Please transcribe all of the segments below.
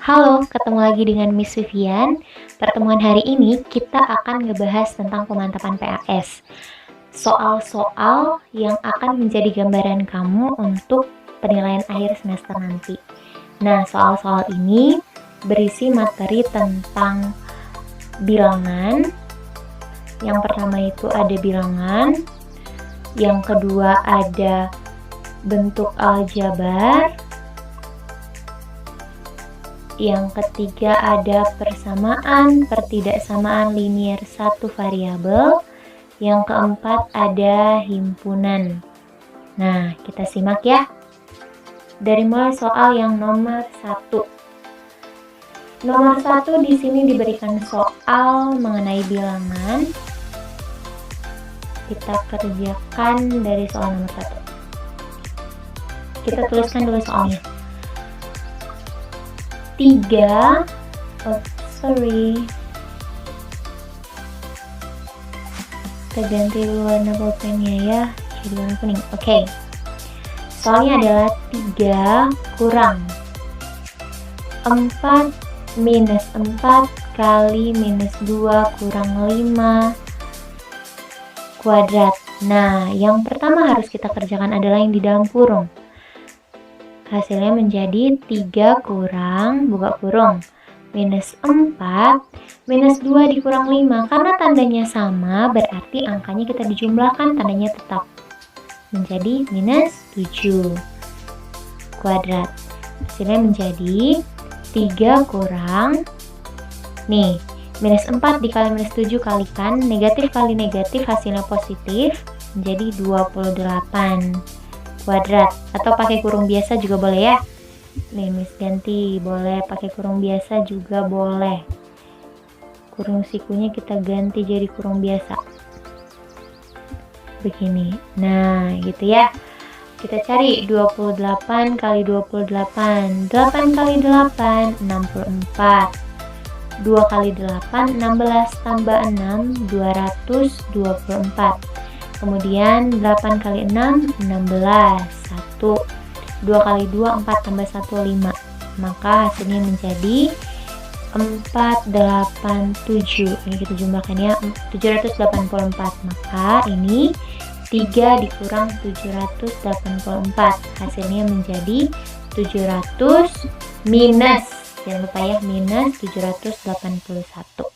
Halo, ketemu lagi dengan Miss Vivian. Pertemuan hari ini kita akan ngebahas tentang pemantapan PAS. Soal-soal yang akan menjadi gambaran kamu untuk penilaian akhir semester nanti. Nah, soal-soal ini berisi materi tentang bilangan. Yang pertama itu ada bilangan, yang kedua ada bentuk aljabar, yang ketiga ada persamaan, pertidaksamaan linier satu variabel, yang keempat ada himpunan. Nah, kita simak ya. Dari mulai soal yang nomor 1. Nomor 1 di sini diberikan soal mengenai bilangan. Kita kerjakan dari soal nomor 1. Kita tuliskan dulu soalnya. 3 kita ganti warna pulpennya ya, jadi warna kuning. Oke. Soalnya adalah 3 kurang 4 minus 4 kali minus 2 kurang 5 kuadrat. Nah, yang pertama harus kita kerjakan adalah yang di dalam kurung. Hasilnya menjadi 3 kurang, buka kurung, minus 4, minus 2 dikurang 5. Karena tandanya sama, berarti angkanya kita dijumlahkan, tandanya tetap. Menjadi minus 7 kuadrat. Hasilnya menjadi 3 kurang, nih, minus 4 dikali minus 7 kalikan, negatif kali negatif hasilnya positif, menjadi 28 kuadrat. Atau pakai kurung biasa juga boleh ya. Nih Miss ganti, boleh pakai kurung biasa juga boleh. Kurung sikunya kita ganti jadi kurung biasa. Begini. Nah, gitu ya. Kita cari 28 kali 28. 8 kali 8, 64. 2 kali 8, 16 tambah 6, 224. Kemudian 8 kali 6, 16. 1. 2 kali 2, 4 tambah 1, 5. Maka hasilnya menjadi 487. Ini kita jumlahkan ya, 784. Maka ini 3 dikurang 784. Hasilnya menjadi 700 minus, jangan lupa ya, minus 781.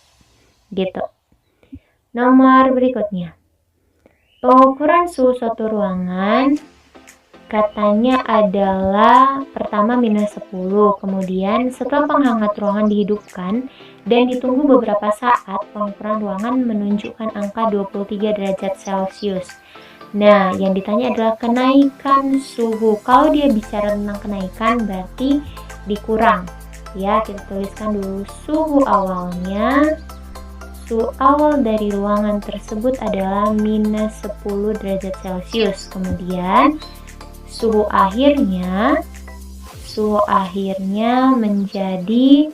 Gitu. Nomor berikutnya. Pengukuran suhu suatu ruangan katanya adalah pertama minus 10, kemudian setelah penghangat ruangan dihidupkan dan ditunggu beberapa saat, pengukuran ruangan menunjukkan angka 23 derajat Celcius. Nah, yang ditanya adalah kenaikan suhu. Kalau dia bicara tentang kenaikan berarti dikurang. Ya, kita tuliskan dulu suhu awalnya. Suhu awal dari ruangan tersebut adalah minus 10 derajat Celcius. Kemudian suhu akhirnya menjadi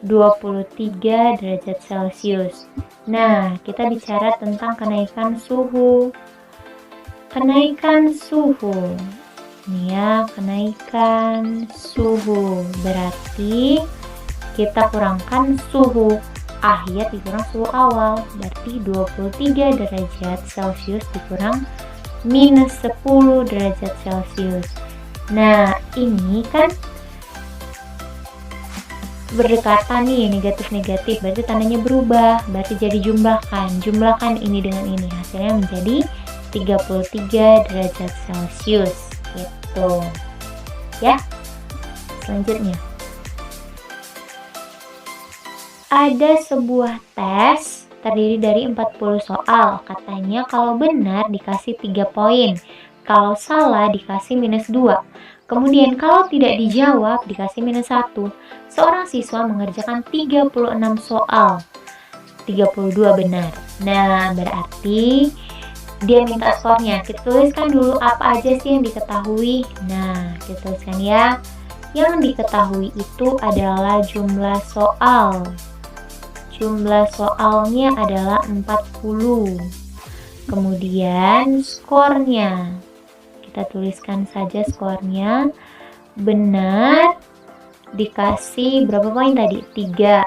23 derajat Celcius. Nah, kita bicara tentang kenaikan suhu. Kenaikan suhu. Ini ya, kenaikan suhu. Berarti kita kurangkan suhu akhir dikurang suhu awal, berarti 23 derajat Celcius dikurang minus 10 derajat Celcius. Nah, ini kan berdekatan nih, negatif-negatif, berarti tandanya berubah, berarti jadi jumlahkan ini dengan ini, hasilnya menjadi 33 derajat Celcius gitu ya. Selanjutnya ada sebuah tes terdiri dari 40 soal. Katanya kalau benar dikasih 3 poin, kalau salah dikasih minus 2. Kemudian kalau tidak dijawab dikasih minus 1. Seorang siswa mengerjakan 36 soal, 32 benar. Nah, berarti dia minta skornya. Kita tuliskan dulu apa aja sih yang diketahui. Nah, kita tuliskan ya. Yang diketahui itu adalah jumlah soal. Jumlah soalnya adalah 40. Kemudian skornya. Kita tuliskan saja skornya. Benar dikasih berapa poin tadi? 3.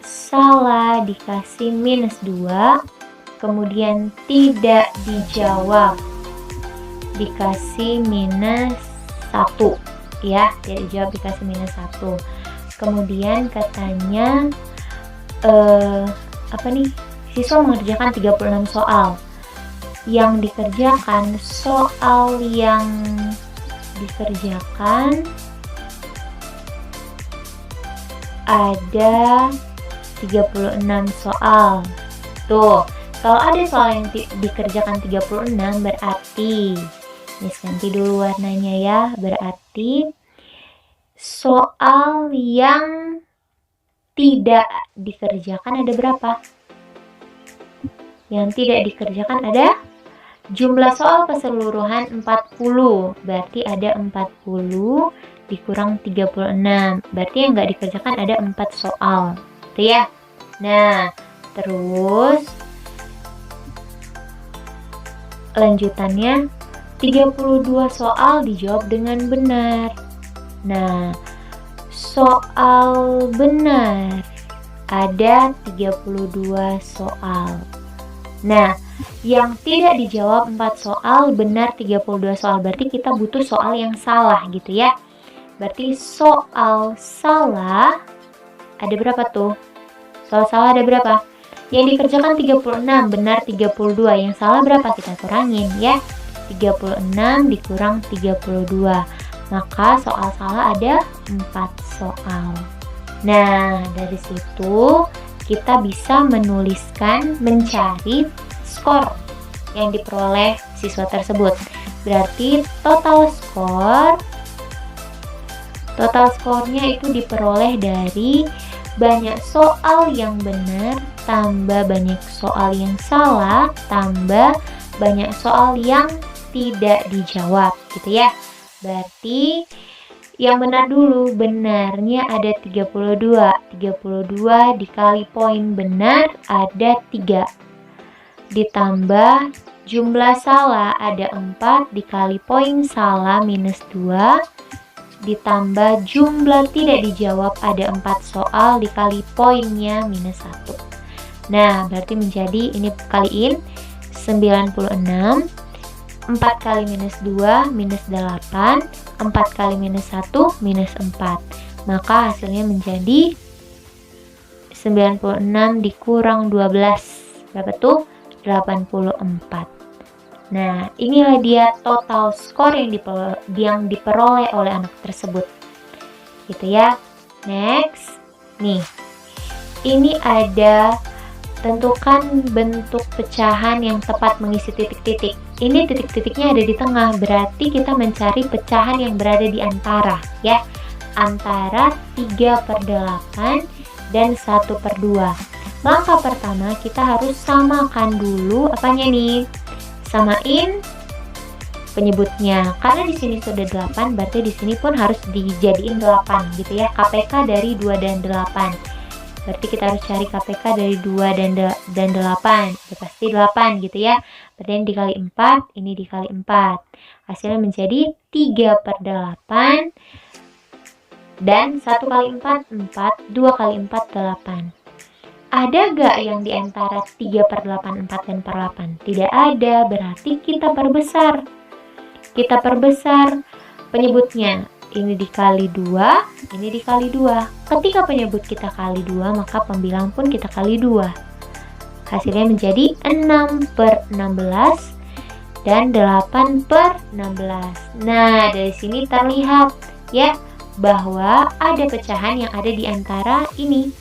Salah dikasih minus 2. Kemudian tidak dijawab dikasih minus 1 ya, tidak dijawab dikasih minus 1. Kemudian katanya siswa mengerjakan 36 soal. Yang dikerjakan soal yang dikerjakan ada 36 soal. Tuh, kalau ada soal yang dikerjakan 36 berarti ganti dulu warnanya ya. Berarti soal yang tidak dikerjakan ada berapa? Yang tidak dikerjakan ada jumlah soal keseluruhan 40. Berarti ada 40 dikurang 36. Berarti yang nggak dikerjakan ada 4 soal. Gitu ya. Nah, terus lanjutannya 32 soal dijawab dengan benar. Nah, soal benar ada 32 soal. Nah, yang tidak dijawab 4 soal, benar 32 soal. Berarti kita butuh soal yang salah gitu ya. Berarti soal salah ada berapa tuh? Soal salah ada berapa? Yang dikerjakan 36, benar 32. Yang salah berapa? Kita kurangin ya. 36 dikurang 32. Maka soal salah ada 4 soal. Nah, dari situ kita bisa mencari skor yang diperoleh siswa tersebut. Berarti total skornya itu diperoleh dari banyak soal yang benar tambah banyak soal yang salah tambah banyak soal yang tidak dijawab gitu ya. Berarti yang benar dulu, benarnya ada 32. 32 dikali poin benar ada 3. Ditambah jumlah salah ada 4 dikali poin salah minus 2. Ditambah jumlah tidak dijawab ada 4 soal dikali poinnya minus 1. Nah, berarti menjadi ini kaliin 96. 4 kali minus 2 minus 8. 4 kali minus 1 minus 4. Maka hasilnya menjadi 96 dikurang 12. Berapa tuh? 84. Nah, inilah dia total skor yang diperoleh oleh anak tersebut. Gitu ya. Next. Nih. Ini ada tentukan bentuk pecahan yang tepat mengisi titik-titik. Ini titik-titiknya ada di tengah, berarti kita mencari pecahan yang berada di antara ya. Antara 3/8 dan 1/2. Langkah pertama kita harus samakan dulu apanya nih? Samain penyebutnya. Karena di sini sudah 8, berarti di sini pun harus dijadiin 8 gitu ya. KPK dari 2 dan 8. Berarti kita harus cari KPK dari 2 dan 8. Ya, pasti 8 gitu ya. Berarti ini dikali 4, ini dikali 4. Hasilnya menjadi 3/8. Dan 1 kali 4, 4. 2 kali 4, 8. Ada gak yang di antara 3/8, 4, dan per 8? Tidak ada, berarti kita perbesar. Kita perbesar penyebutnya. Ini dikali 2, ini dikali 2. Ketika penyebut kita kali 2, maka pembilang pun kita kali 2. Hasilnya menjadi 6/16 dan 8/16. Nah, dari sini terlihat ya bahwa ada pecahan yang ada di antara ini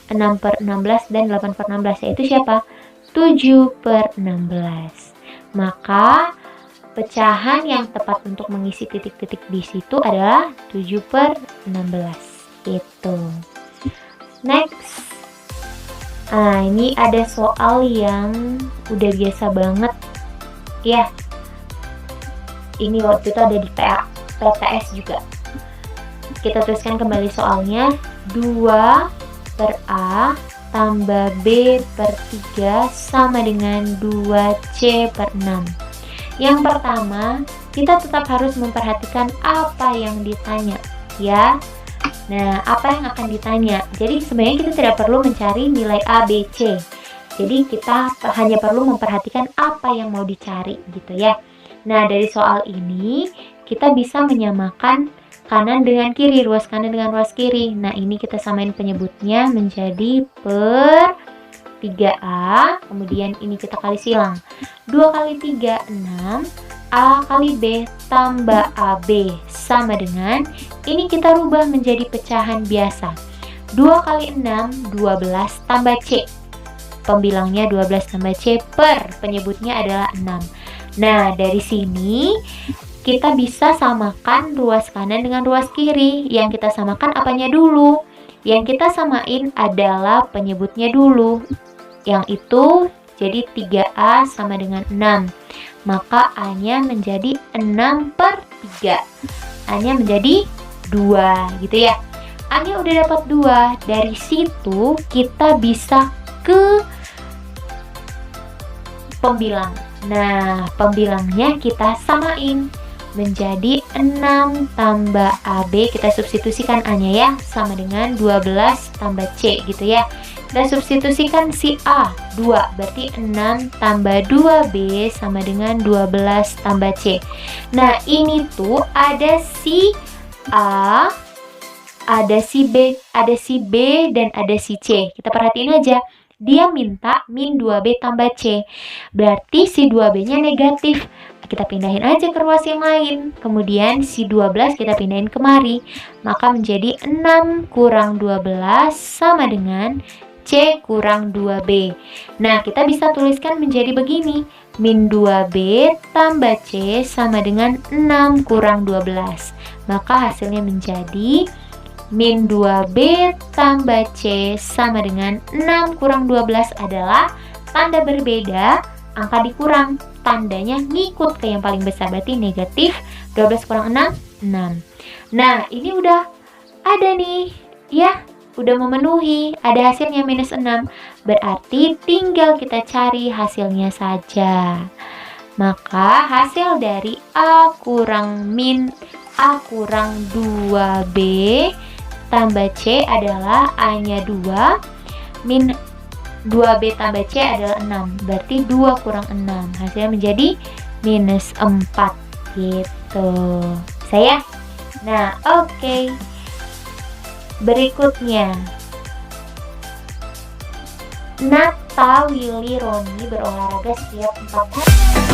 6/16 dan 8/16, yaitu siapa? 7/16. Maka pecahan yang tepat untuk mengisi titik-titik di situ adalah 7/16. Itu. Next. Nah, ini ada soal yang udah biasa banget ya. Ini waktu itu ada di PTS juga. Kita tuliskan kembali soalnya. 2/A tambah B/3 sama dengan 2C/6. Yang pertama, kita tetap harus memperhatikan apa yang ditanya ya. Nah, apa yang akan ditanya? Jadi sebenarnya kita tidak perlu mencari nilai A, B, C. Jadi kita hanya perlu memperhatikan apa yang mau dicari gitu ya. Nah, dari soal ini kita bisa menyamakan kanan dengan kiri, ruas kanan dengan ruas kiri. Nah, ini kita samain penyebutnya menjadi per 3A, kemudian ini kita kali silang. 2 kali 3, 6. A kali B tambah AB sama dengan, ini kita rubah menjadi pecahan biasa. 2 kali 6, 12 tambah C. Pembilangnya 12 tambah C per penyebutnya adalah 6. Nah, dari sini kita bisa samakan ruas kanan dengan ruas kiri. Yang kita samakan apanya dulu? Yang kita samain adalah penyebutnya dulu. Yang itu jadi 3A sama dengan 6. Maka A-nya menjadi 6 per 3. A-nya menjadi 2 gitu ya. A-nya udah dapat 2. Dari situ kita bisa ke pembilang. Nah, pembilangnya kita samain menjadi 6 tambah AB. Kita substitusikan A-nya ya, sama dengan 12 tambah C gitu ya. Kita substitusikan si A 2, berarti 6 tambah 2B sama dengan 12 tambah C. Nah, ini tuh ada si A, ada si B, ada si B, dan ada si C. Kita perhatiin aja, dia minta min 2B tambah C. Berarti si 2B-nya negatif. Kita pindahin aja ke ruas yang lain. Kemudian si 12 kita pindahin kemari. Maka menjadi 6 kurang 12 sama dengan C kurang 2B. Nah, kita bisa tuliskan menjadi begini. Min 2B tambah C sama dengan 6 kurang 12. Maka hasilnya menjadi min 2B tambah C sama dengan 6 kurang 12 adalah tanda berbeda, angka dikurang. Tandanya ngikut ke yang paling besar, berarti negatif. 12 kurang 6, 6. Nah, ini udah ada nih, ya. Udah memenuhi, ada hasilnya minus 6. Berarti tinggal kita cari hasilnya saja. Maka hasil dari A kurang 2B tambah C adalah A-nya 2, min 2B tambah C adalah 6. Berarti 2 kurang 6. Hasilnya menjadi minus 4 gitu. Saya. Nah, oke. Berikutnya, Nata, Willy, Roni berolahraga setiap 4 hari.